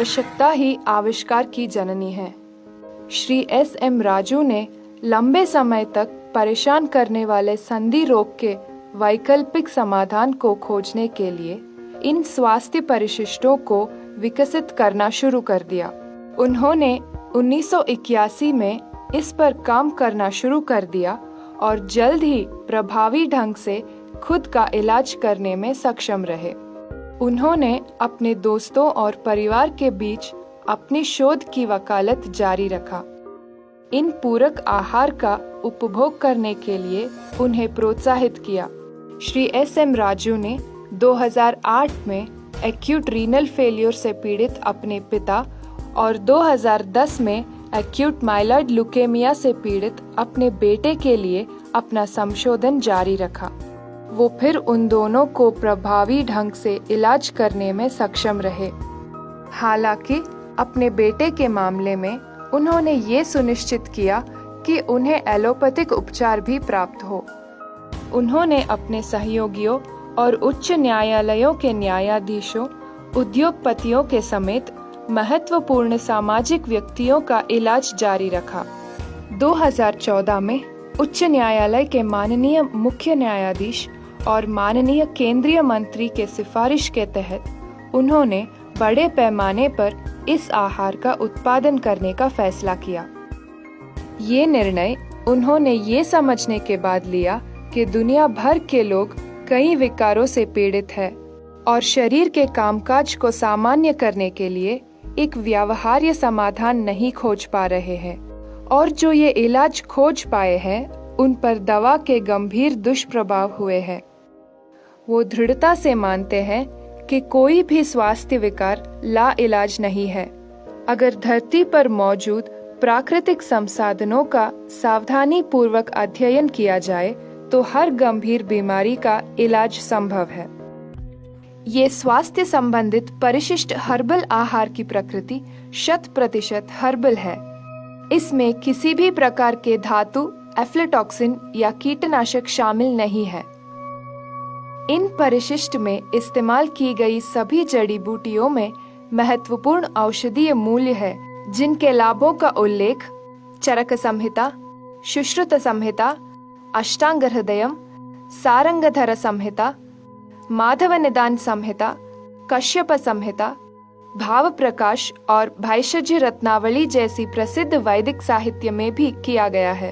आवश्यकता ही आविष्कार की जननी है। श्री एस.एम. राजू ने लंबे समय तक परेशान करने वाले संधि रोग के वैकल्पिक समाधान को खोजने के लिए इन स्वास्थ्य परिशिष्टों को विकसित करना शुरू कर दिया। उन्होंने 1981 में इस पर काम करना शुरू कर दिया और जल्द ही प्रभावी ढंग से खुद का इलाज करने में सक्षम रहे। उन्होंने अपने दोस्तों और परिवार के बीच अपनी शोध की वकालत जारी रखा। इन पूरक आहार का उपभोग करने के लिए उन्हें प्रोत्साहित किया। श्री एस.एम. राजू ने 2008 में एक्यूट रीनल फेलियर से पीड़ित अपने पिता और 2010 में एक्यूट माइलॉइड ल्यूकेमिया से पीड़ित अपने बेटे के लिए अपना संशोधन जारी रखा। वो फिर उन दोनों को प्रभावी ढंग से इलाज करने में सक्षम रहे। हालांकि अपने बेटे के मामले में उन्होंने ये सुनिश्चित किया कि उन्हें एलोपैथिक उपचार भी प्राप्त हो। उन्होंने अपने सहयोगियों और उच्च न्यायालयों के न्यायाधीशों, उद्योगपतियों के समेत महत्वपूर्ण सामाजिक व्यक्तियों का इलाज जारी रखा। 2014 में उच्च न्यायालय के माननीय मुख्य न्यायाधीश और माननीय केंद्रीय मंत्री के सिफारिश के तहत उन्होंने बड़े पैमाने पर इस आहार का उत्पादन करने का फैसला किया। ये निर्णय उन्होंने ये समझने के बाद लिया कि दुनिया भर के लोग कई विकारों से पीड़ित है और शरीर के कामकाज को सामान्य करने के लिए एक व्यवहार्य समाधान नहीं खोज पा रहे हैं, और जो ये इलाज खोज पाए हैं उन पर दवा के गंभीर दुष्प्रभाव हुए हैं। वो दृढ़ता से मानते हैं कि कोई भी स्वास्थ्य विकार लाइलाज नहीं है। अगर धरती पर मौजूद प्राकृतिक संसाधनों का सावधानी पूर्वक अध्ययन किया जाए तो हर गंभीर बीमारी का इलाज संभव है। ये स्वास्थ्य संबंधित परिशिष्ट हर्बल आहार की प्रकृति 100% हर्बल है। इसमें किसी भी प्रकार के धातु, एफ्लाटॉक्सिन या कीटनाशक शामिल नहीं है। इन परिशिष्ट में इस्तेमाल की गई सभी जड़ी बूटियों में महत्वपूर्ण औषधीय मूल्य है, जिनके लाभों का उल्लेख चरक संहिता, सुश्रुत संहिता, अष्टांग हृदयम, सारंगधर संहिता, माधव निदान संहिता, कश्यप संहिता, भाव प्रकाश और भाष्यज्य रत्नावली जैसी प्रसिद्ध वैदिक साहित्य में भी किया गया है।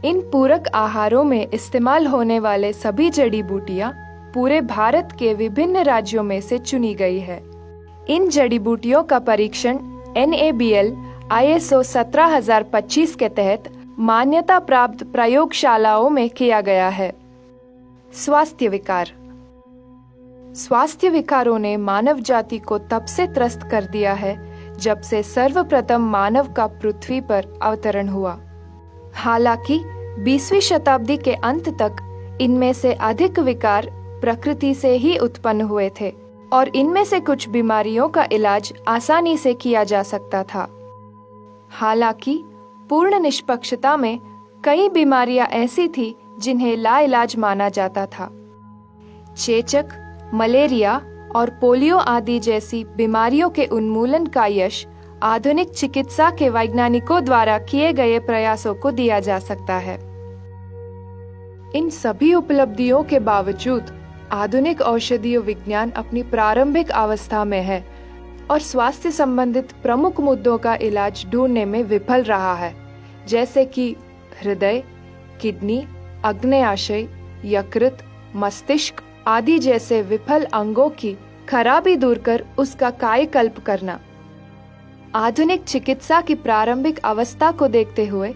इन पूरक आहारों में इस्तेमाल होने वाले सभी जड़ी बूटियां पूरे भारत के विभिन्न राज्यों में से चुनी गई है। इन जड़ी बूटियों का परीक्षण NABL ISO 17025 के तहत मान्यता प्राप्त प्रयोगशालाओं में किया गया है। स्वास्थ्य विकार। स्वास्थ्य विकारों ने मानव जाति को तब से त्रस्त कर दिया है जब से सर्वप्रथम मानव का पृथ्वी पर अवतरण हुआ। हालांकि 20वीं शताब्दी के अंत तक इनमें से अधिक विकार प्रकृति से ही उत्पन्न हुए थे और इनमें से कुछ बीमारियों का इलाज आसानी से किया जा सकता था। हालांकि पूर्ण निष्पक्षता में कई बीमारियां ऐसी थी जिन्हें लाइलाज माना जाता था। चेचक, मलेरिया और पोलियो आदि जैसी बीमारियों के उन्मूलन का यश आधुनिक चिकित्सा के वैज्ञानिकों द्वारा किए गए प्रयासों को दिया जा सकता है। इन सभी उपलब्धियों के बावजूद आधुनिक औषधीय विज्ञान अपनी प्रारंभिक अवस्था में है और स्वास्थ्य संबंधित प्रमुख मुद्दों का इलाज ढूंढने में विफल रहा है, जैसे कि हृदय, किडनी, अग्न्याशय, यकृत, मस्तिष्क आदि जैसे विफल अंगों की खराबी दूर कर उसका कायाकल्प करना। आधुनिक चिकित्सा की प्रारंभिक अवस्था को देखते हुए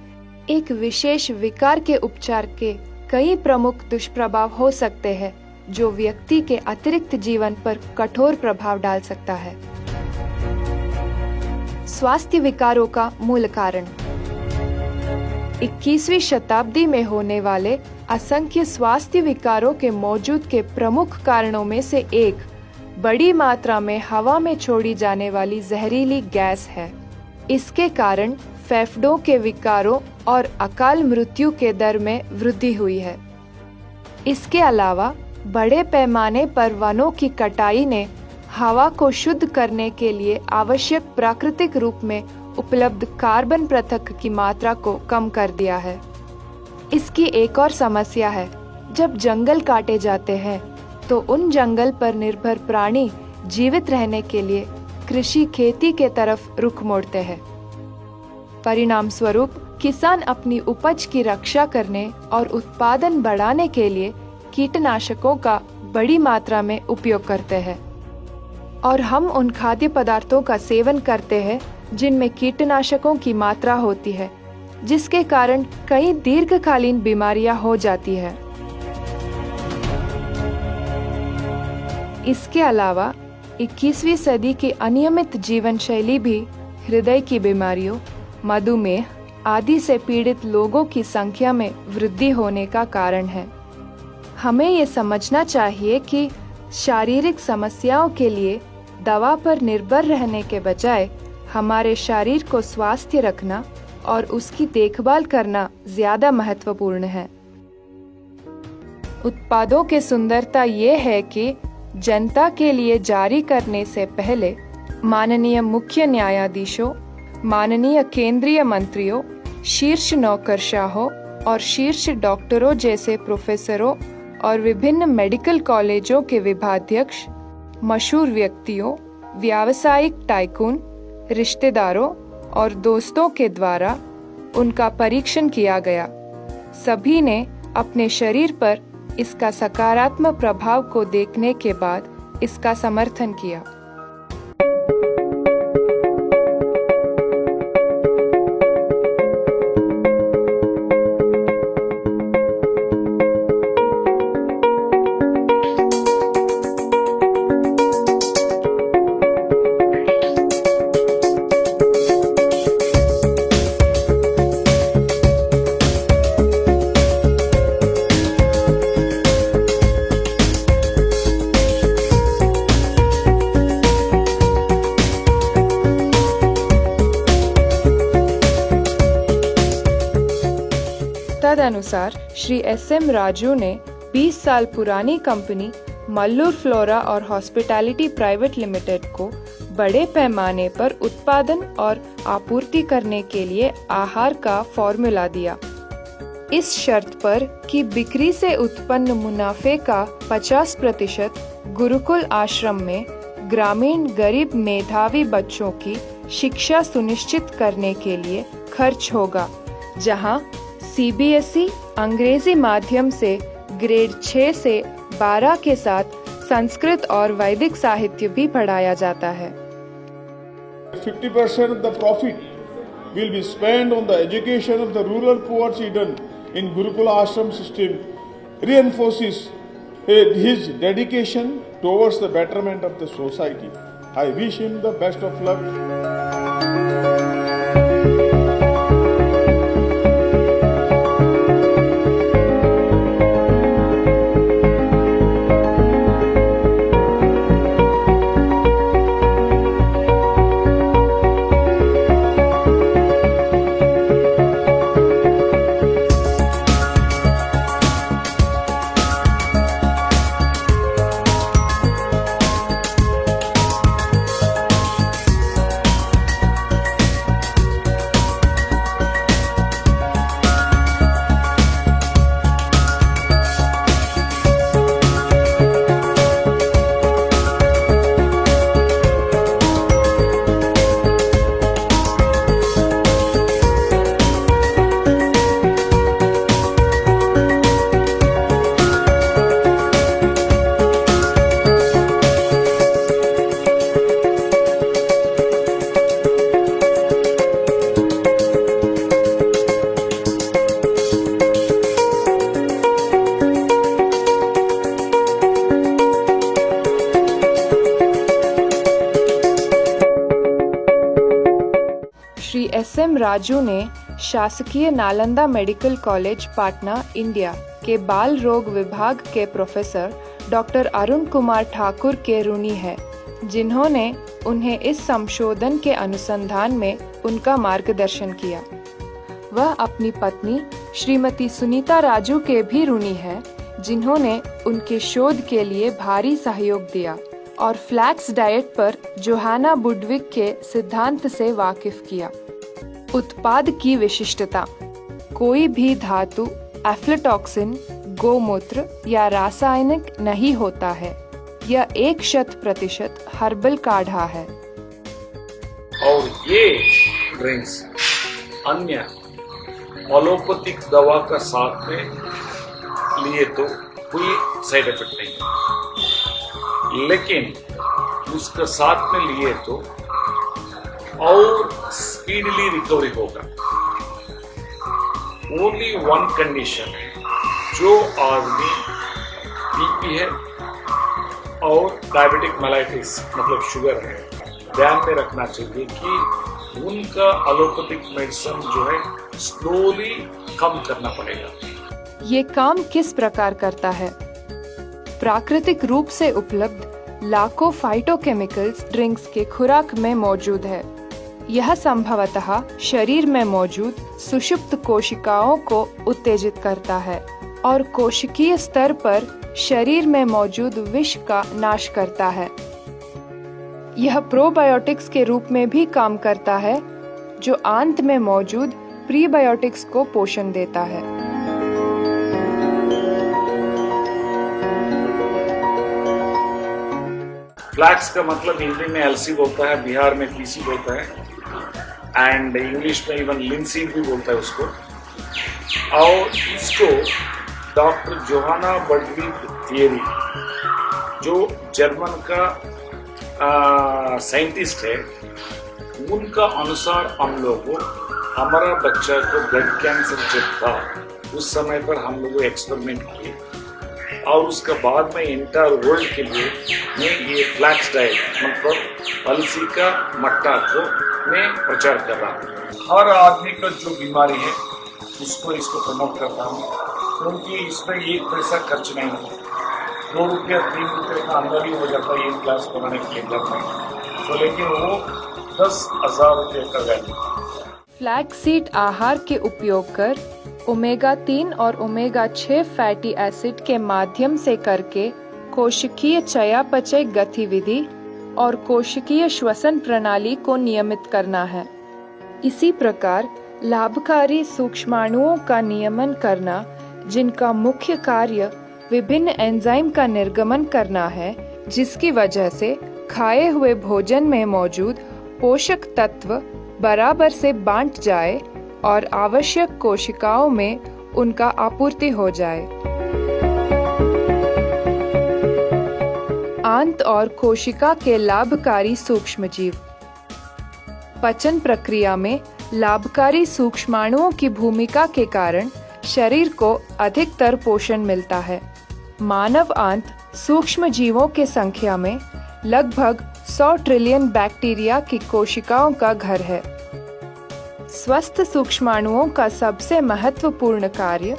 एक विशेष विकार के उपचार के कई प्रमुख दुष्प्रभाव हो सकते हैं जो व्यक्ति के अतिरिक्त जीवन पर कठोर प्रभाव डाल सकता है। स्वास्थ्य विकारों का मूल कारण। 21वीं शताब्दी में होने वाले असंख्य स्वास्थ्य विकारों के मौजूद के प्रमुख कारणों में से एक बड़ी मात्रा में हवा में छोड़ी जाने वाली जहरीली गैस है। इसके कारण फेफड़ों के विकारों और अकाल मृत्यु के दर में वृद्धि हुई है। इसके अलावा बड़े पैमाने पर वनों की कटाई ने हवा को शुद्ध करने के लिए आवश्यक प्राकृतिक रूप में उपलब्ध कार्बन पृथक की मात्रा को कम कर दिया है। इसकी एक और समस्या है, जब जंगल काटे जाते हैं तो उन जंगल पर निर्भर प्राणी जीवित रहने के लिए कृषि खेती के तरफ रुख मोड़ते हैं। परिणाम स्वरूप किसान अपनी उपज की रक्षा करने और उत्पादन बढ़ाने के लिए कीटनाशकों का बड़ी मात्रा में उपयोग करते हैं और हम उन खाद्य पदार्थों का सेवन करते हैं जिनमें कीटनाशकों की मात्रा होती है, जिसके कारण कई दीर्घकालीन बीमारियां हो जाती है। इसके अलावा 21वीं सदी की अनियमित जीवन शैली भी हृदय की बीमारियों, मधुमेह आदि से पीड़ित लोगों की संख्या में वृद्धि होने का कारण है। हमें ये समझना चाहिए कि शारीरिक समस्याओं के लिए दवा पर निर्भर रहने के बजाय हमारे शरीर को स्वस्थ रखना और उसकी देखभाल करना ज्यादा महत्वपूर्ण है। उत्पादों की सुंदरता ये है कि जनता के लिए जारी करने से पहले माननीय मुख्य न्यायाधीशों, माननीय केंद्रीय मंत्रियों, शीर्ष नौकरशाहों और शीर्ष डॉक्टरों जैसे प्रोफेसरों और विभिन्न मेडिकल कॉलेजों के विभाध्यक्ष, मशहूर व्यक्तियों, व्यावसायिक टाइकून, रिश्तेदारों और दोस्तों के द्वारा उनका परीक्षण किया गया। सभी ने अपने शरीर पर इसका सकारात्मक प्रभाव को देखने के बाद इसका समर्थन किया। तदनुसार श्री एस.एम. राजू ने 20 साल पुरानी कंपनी मल्लूर फ्लोरा और हॉस्पिटैलिटी प्राइवेट लिमिटेड को बड़े पैमाने पर उत्पादन और आपूर्ति करने के लिए आहार का फॉर्मूला दिया, इस शर्त पर कि बिक्री से उत्पन्न मुनाफे का 50% गुरुकुल आश्रम में ग्रामीण गरीब मेधावी बच्चों की शिक्षा सुनिश्चित करने के लिए खर्च होगा, जहां सीबीएसई अंग्रेजी माध्यम से ग्रेड 6 से 12 के साथ संस्कृत और वैदिक साहित्य भी पढ़ाया जाता है। 50% of the profit will be spent on the education of the rural poor children in Gurukula Ashram system, reinforces his dedication towards the betterment of the society. I wish him the best of luck. Shri SM. Raju ने शासकीय Nalanda medical college Patna, India के बाल रोग विभाग के professor doctor Arun Kumar Thakur के ऋणी है, जिन्होंने उन्हें इस संशोधन के अनुसंधान में उनका मार्गदर्शन किया। वह अपनी पत्नी श्रीमती सुनीता राजू के भी ऋणी है, जिन्होंने उनके शोध के लिए भारी सहयोग दिया। और फ्लैक्स डाइट पर जोहाना बुडविक के सिद्धांत से वाकिफ किया। उत्पाद की विशिष्टता। कोई भी धातु, एफ्लाटॉक्सिन, गोमूत्र या रासायनिक नहीं होता है। यह 100% हर्बल काढ़ा है। और ये ड्रिंक्स अन्य एलोपैथिक दवा का साथ में लिए तो कोई साइड इफेक्ट नहीं है, लेकिन उसका साथ में लिए तो और स्पीडली रिकवरी होगा। ओनली वन कंडीशन है, जो आदमी बीपी है और डायबिटिक मेलाइटिस मतलब शुगर है, ध्यान में रखना चाहिए कि उनका एलोपैथिक मेडिसिन जो है स्लोली कम करना पड़ेगा। ये काम किस प्रकार करता है? प्राकृतिक रूप से उपलब्ध लाखों फाइटोकेमिकल्स ड्रिंक्स के खुराक में मौजूद है। यह संभवतः शरीर में मौजूद सुषुप्त कोशिकाओं को उत्तेजित करता है और कोशिकीय स्तर पर शरीर में मौजूद विष का नाश करता है। यह प्रोबायोटिक्स के रूप में भी काम करता है, जो आंत में मौजूद प्रीबायोटिक्स को पोषण देता है। फ्लैक्स का मतलब हिंदी में एलसी बोलता है, बिहार में पीसी बोलता है, एंड इंग्लिश में इवन लिंसीड भी बोलता है उसको। और इसको डॉक्टर जोहाना बुडविक थियरी, जो जर्मन का साइंटिस्ट है, उनका अनुसार हम लोगों को हमारा बच्चा को ब्लड कैंसर जब था उस समय पर हम लोग एक्सपेरिमेंट किए और उसका बाद में इंटर वर्ल्ड के लिए मैं ये फ्लैक्स डाइट मतलब अलसी का मट्टा को मैं प्रचार कर रहा हूँ। हर आदमी का जो बीमारी है उसको इसको प्रमोट करता हूँ, क्योंकि इसमें 1 पैसा खर्च नहीं होता। 2 रुपया 3 रुपये का अंदर ही हो जाता है ये क्लास बनाने के लिए घर में, तो लेकिन वो 10,000 रुपये का वैल्यू। फ्लैक्स सीड आहार के उपयोग कर ओमेगा 3 और ओमेगा 6 फैटी एसिड के माध्यम से करके कोशिकीय चयापचय गतिविधि और कोशिकीय श्वसन प्रणाली को नियमित करना है। इसी प्रकार लाभकारी सूक्ष्माणुओं का नियमन करना, जिनका मुख्य कार्य विभिन्न एंजाइम का निर्गमन करना है, जिसकी वजह से खाए हुए भोजन में मौजूद पोषक तत्व बराबर से बांट जाए और आवश्यक कोशिकाओं में उनका आपूर्ति हो जाए। आंत और कोशिका के लाभकारी सूक्ष्मजीव। पचन प्रक्रिया में लाभकारी सूक्ष्माणुओं की भूमिका के कारण शरीर को अधिकतर पोषण मिलता है। मानव आंत सूक्ष्म जीवों के संख्या में लगभग 100 ट्रिलियन बैक्टीरिया की कोशिकाओं का घर है। स्वस्थ सूक्ष्माणुओं का सबसे महत्वपूर्ण कार्य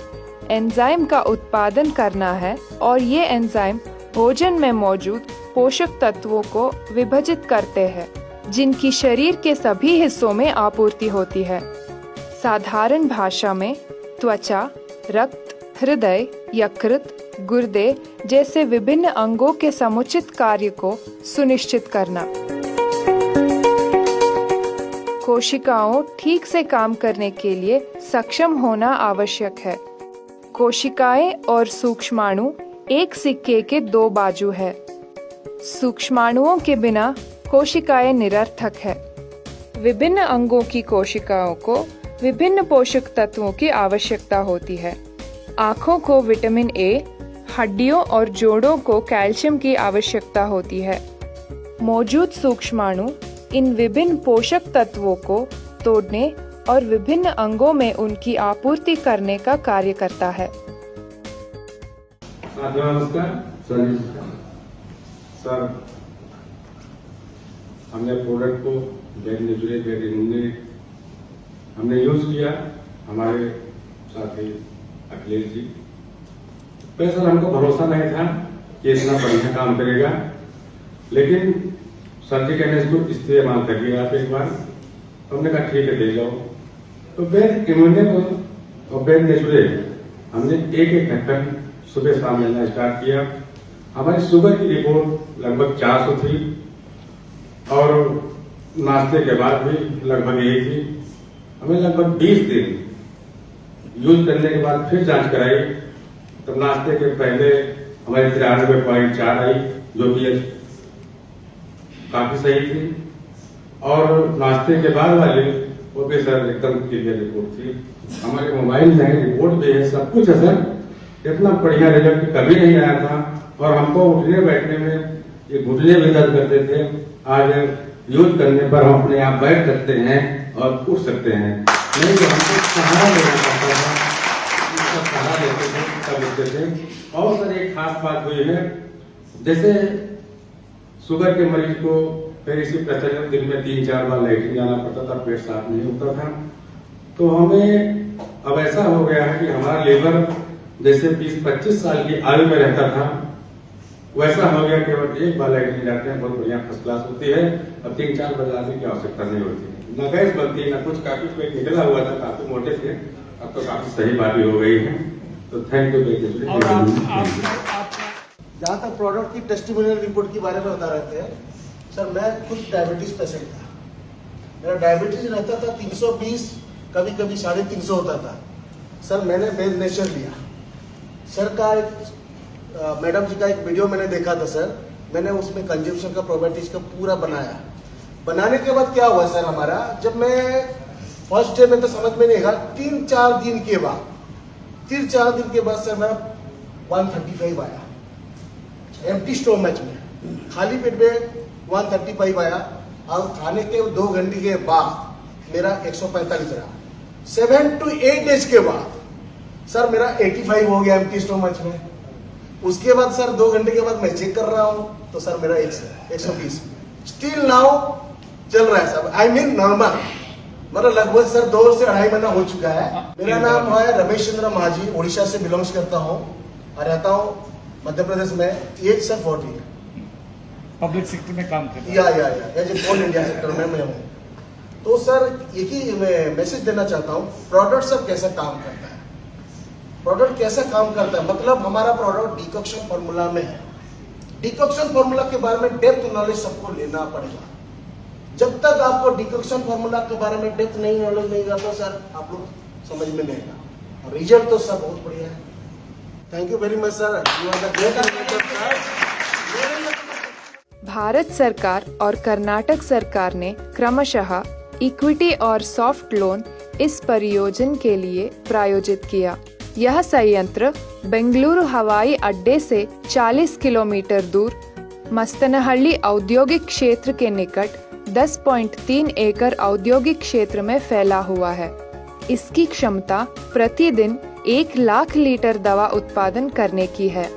एंजाइम का उत्पादन करना है और ये एंजाइम भोजन में मौजूद पोषक तत्वों को विभाजित करते हैं, जिनकी शरीर के सभी हिस्सों में आपूर्ति होती है। साधारण भाषा में त्वचा, रक्त, हृदय, यकृत, गुर्दे जैसे विभिन्न अंगों के समुचित कार्य को सुनिश्चित करना। कोशिकाओं ठीक से काम करने के लिए सक्षम होना आवश्यक है। कोशिकाएं और सूक्ष्माणु एक सिक्के के 2 बाजू है। सूक्ष्माणुओं के बिना कोशिकाएं निरर्थक है। विभिन्न अंगों की कोशिकाओं को विभिन्न पोषक तत्वों की आवश्यकता होती है। आँखों को विटामिन ए, हड्डियों और जोड़ों को कैल्शियम की आवश्यकता होती है। मौजूद सूक्ष्माणु इन विभिन्न पोषक तत्वों को तोड़ने और विभिन्न अंगों में उनकी आपूर्ति करने का कार्य करता है। नमस्कार सर, हमने प्रोडक्ट को हमने यूज किया, हमारे साथी अखिलेश जी। वैसे हमको भरोसा नहीं था कि इतना बढ़िया काम करेगा, लेकिन सर जी कहने इसको इस्तेमाल करिए आप एक बार। हमने कहा ठीक है, दे जाओ। तो बेड इम्यूनेबल और बेड नेचुरल हमने एक ढक्कन सुबह शाम लेना स्टार्ट किया। हमारी सुबह की रिपोर्ट लगभग 400 थी और नाश्ते के बाद भी लगभग यही थी। हमें लगभग 20 दिन यूज करने के बाद फिर जांच कराई, तब नाश्ते के पहले हमारी 93.4 आई, जो कि काफी सही थी, और नाश्ते के बाद वाले वो भी सर एकदम क्लियर रिपोर्ट थी। हमारे मोबाइल में रिपोर्ट भी है, सब कुछ है सर। इतना बढ़िया रिजल्ट कभी नहीं आया था और हमको उठने बैठने में ये घुटने भी दर्द करते थे। आज यूज करने पर हम अपने आप बैठ सकते हैं और उठ सकते हैं। नहीं तो हमको सहारा लेना पड़ता था, इसका सहारा लेते थे, तब उठते थे। और सर एक खास बात हुई है, जैसे शुगर के मरीज को फिर इसी प्रचलन दिन में 3-4 बार लैट्रिन जाना पड़ता था, पेट साफ नहीं होता था, तो हमें अब ऐसा हो गया है कि हमारा लीवर जैसे 20-25 साल की आयु में रहता था, वैसा हो गया कि अब एक बार लैट्रिन जाते हैं, बहुत बढ़िया फर्स्ट क्लास होती है। अब 3-4 बार जाने की आवश्यकता नहीं होती, न गैस बनती न कुछ। काफी पेट निकला हुआ था, काफी मोटे थे, अब तो काफी सही बात हो गई है। तो थैंक यू। जहाँ तक प्रोडक्ट की टेस्टिमोनियल रिपोर्ट के बारे में बता रहे थे सर, मैं खुद डायबिटीज पेशेंट था। मेरा डायबिटीज रहता था 320, कभी कभी 350 होता था। सर मैंने बेज नेचर लिया सर का मैडम जी का एक वीडियो मैंने देखा था सर, मैंने उसमें कंजम्पशन का प्रोबेबिलिटीज का पूरा बनाया। बनाने के बाद क्या हुआ सर, हमारा जब मैं फर्स्ट डे में तो समझ में नहीं आया, 3-4 दिन के बाद सर मेरा 135 आया एम्प्टी स्टोमच में, खाली पेट में 135 आया, और खाने के 2 घंटे के बाद मेरा 145 रहा। 7 to 8 डेज के बाद सर मेरा 85 हो गया एम्प्टी स्टोमच में। उसके बाद सर 2 घंटे के बाद मैं चेक कर रहा हूँ तो सर मेरा 120 स्टिल नाउ चल रहा है सर, आई मीन नॉर्मल। मतलब लगभग सर 2 से 2.5 महीना हो चुका है। मेरा नाम है रमेश चंद्र महाजी, उड़ीसा से बिलोंग्स करता हूँ और रहता हूँ मध्य प्रदेश में। एज सर 40 है। पब्लिक सेक्टर में काम करता है। या as a coal India sector में मैं हूँ। तो सर एक ही मैं मैसेज देना चाहता हूँ, प्रोडक्ट सब कैसा काम करता है। प्रोडक्ट कैसा काम करता है मतलब हमारा प्रोडक्ट डिकॉक्शन फॉर्मूला में है। डिकॉक्शन फॉर्मूला के बारे में डेप्थ नॉलेज सबको लेना पड़ेगा। जब तक आपको डिकॉक्शन फॉर्मूला के बारे में डेप्थ नहीं नॉलेज नहीं रहता सर, आप लोग समझ में नहीं आएगा। रिजल्ट तो सब बहुत बढ़िया है। Thank you very much sir, you are the great sir. Bharat सरकार और कर्नाटक सरकार ने क्रमशः इक्विटी और सॉफ्ट लोन इस परियोजना के लिए प्रायोजित किया। यह संयंत्र बेंगलुरु हवाई अड्डे से 40 किलोमीटर दूर मस्तनहल्ली औद्योगिक क्षेत्र के निकट 10.3 एकड़ औद्योगिक क्षेत्र में फैला हुआ है। इसकी क्षमता प्रतिदिन 1 लाख लीटर दवा उत्पादन करने की है।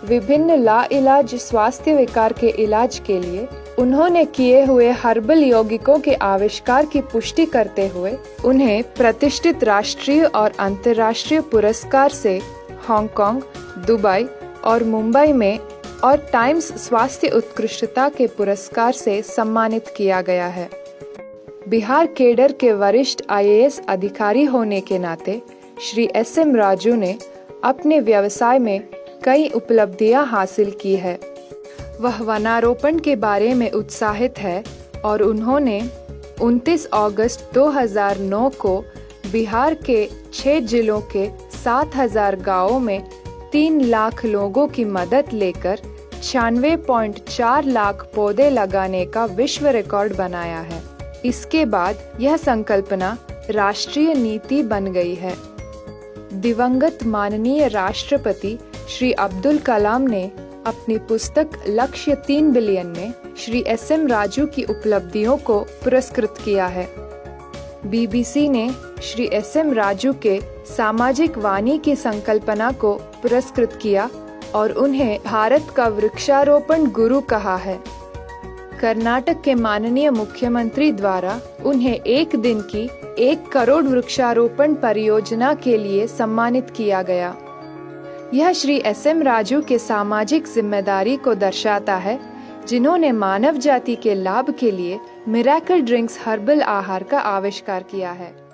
विभिन्न लाइलाज स्वास्थ्य विकार के इलाज के लिए उन्होंने किए हुए हर्बल यौगिकों के आविष्कार की पुष्टि करते हुए उन्हें प्रतिष्ठित राष्ट्रीय और अंतर्राष्ट्रीय पुरस्कार से हांगकांग, दुबई और मुंबई में और टाइम्स स्वास्थ्य उत्कृष्टता के पुरस्कार से सम्मानित किया गया है। बिहार केडर के वरिष्ठ IAS अधिकारी होने के नाते श्री SM राजू ने अपने व्यवसाय में कई उपलब्धियां हासिल की है। वह वनारोपण के बारे में उत्साहित है और उन्होंने 29 अगस्त 2009 को बिहार के 6 जिलों के 7,000 गांवों में 3 लाख लोगों की मदद लेकर 96.4 लाख पौधे लगाने का विश्व रिकॉर्ड बनाया है। इसके बाद यह संकल्पना राष्ट्रीय नीति बन गई है। दिवंगत माननीय राष्ट्रपति श्री अब्दुल कलाम ने अपनी पुस्तक लक्ष्य 3 बिलियन में श्री SM राजू की उपलब्धियों को पुरस्कृत किया है। BBC ने श्री SM राजू के सामाजिक वाणी की संकल्पना को पुरस्कृत किया और उन्हें भारत का वृक्षारोपण गुरु कहा है। कर्नाटक के माननीय मुख्यमंत्री द्वारा उन्हें एक दिन की 1 करोड़ वृक्षारोपण परियोजना के लिए सम्मानित किया गया। यह श्री SM राजू के सामाजिक जिम्मेदारी को दर्शाता है, जिन्होंने मानव जाति के लाभ के लिए मिरेकल ड्रिंक्स हर्बल आहार का आविष्कार किया है।